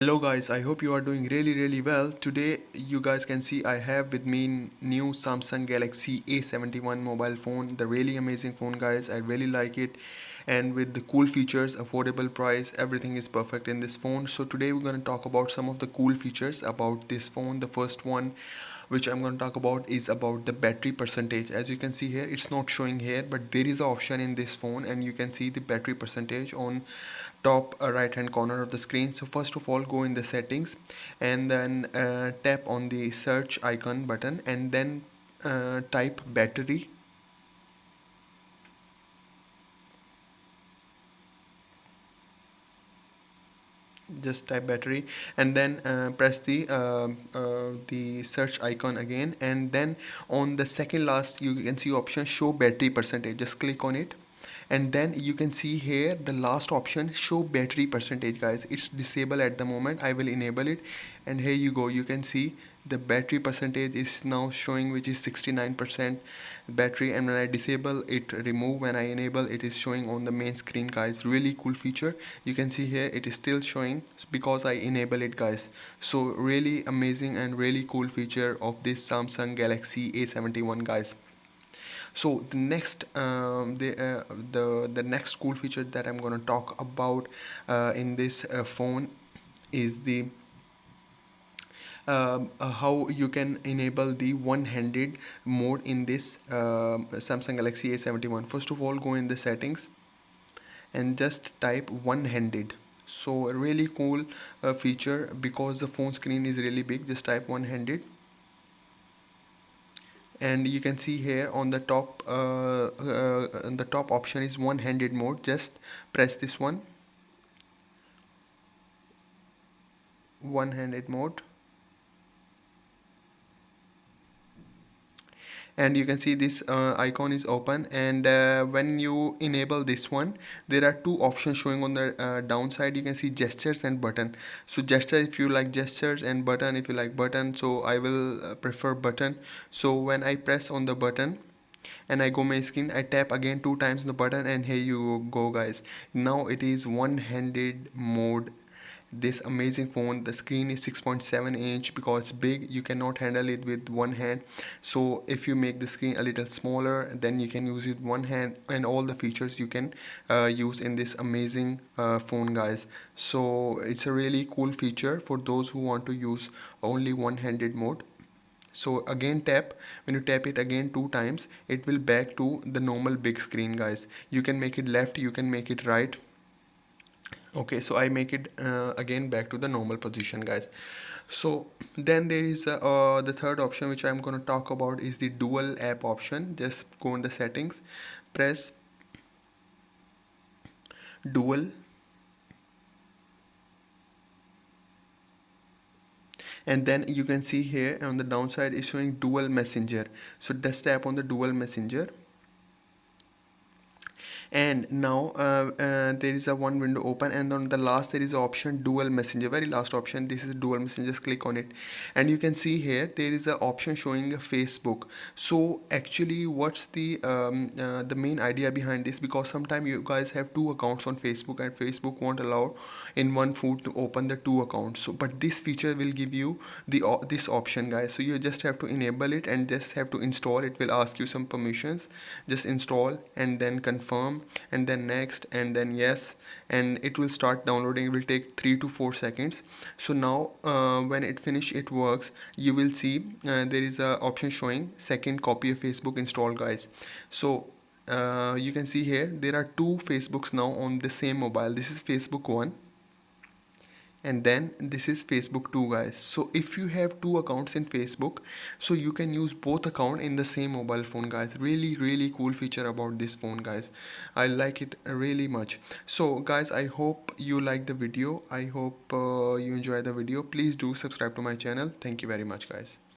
Hello guys, I hope you are doing really well. Today you guys can see I have with me new Samsung Galaxy A71 mobile phone. The really amazing phone guys, I really like it, and with the cool features, affordable price, everything is perfect in this phone. So today we're going to talk about some of the cool features about this phone. The first one which I'm going to talk about is about the battery percentage. As you can see here, it's not showing here, but there is an option in this phone and you can see the battery percentage on top right hand corner of the screen. So first of all, go in the settings and then tap on the search icon button and then type battery. Just type battery and then press the search icon again, and then on the second last you can see option show battery percentage. Just click on it and then you can see here the last option show battery percentage. Guys, it's disabled at the moment. I will enable it and here you go, you can see the battery percentage is now showing, which is 69% battery, and when I disable it remove, when I enable it is showing on the main screen. Guys, really cool feature. You can see here it is still showing because I enable it guys. So really amazing and really cool feature of this Samsung Galaxy A71 guys. So the next the next cool feature that I'm going to talk about in this phone is the how you can enable the one-handed mode in this Samsung Galaxy A71. First of all, go in the settings and just type one-handed. So a really cool feature because the phone screen is really big. Just type one-handed and you can see here on the top option is one-handed mode. Just press this one-handed mode, and you can see this icon is open, and when you enable this one, there are two options showing on the downside. You can see gestures and button. So gesture if you like gestures, and button if you like button. So I will prefer button. So when I press on the button and I go my screen, I tap again 2 times on the button and here you go guys. Now it is one-handed mode. This amazing phone, the screen is 6.7 inch. Because it's big, you cannot handle it with one hand. So if you make the screen a little smaller, then you can use it one hand, and all the features you can use in this amazing phone guys. So it's a really cool feature for those who want to use only one-handed mode. So again tap, when you tap it again 2 times, it will back to the normal big screen guys. You can make it left, you can make it right. Okay, so I make it again back to the normal position guys. So then there is the third option which I'm going to talk about is the dual app option. Just go in the settings, press dual, and then you can see here on the downside is showing dual messenger. So just tap on the dual messenger, and now there is a one window open, and on the last there is a option dual messenger, very last option. This is dual messenger. Just click on it and you can see here there is a option showing a Facebook. So actually what's the main idea behind this, because sometimes you guys have 2 accounts on Facebook and Facebook won't allow in one phone to open the 2 accounts. So but this feature will give you this option guys. So you just have to enable it and just have to install. It will ask you some permissions. Just install and then confirm and then next and then yes, and it will start downloading. It will take 3 to 4 seconds. So now when it finish it works, you will see there is a option showing second copy of Facebook installed guys. So you can see here there are 2 Facebooks now on the same mobile. This is Facebook 1 and then this is Facebook 2 guys. So if you have 2 accounts in Facebook, so you can use both account in the same mobile phone guys. Really cool feature about this phone guys. I like it really much. So guys, I hope you like the video. I hope you enjoy the video. Please do subscribe to my channel. Thank you very much guys.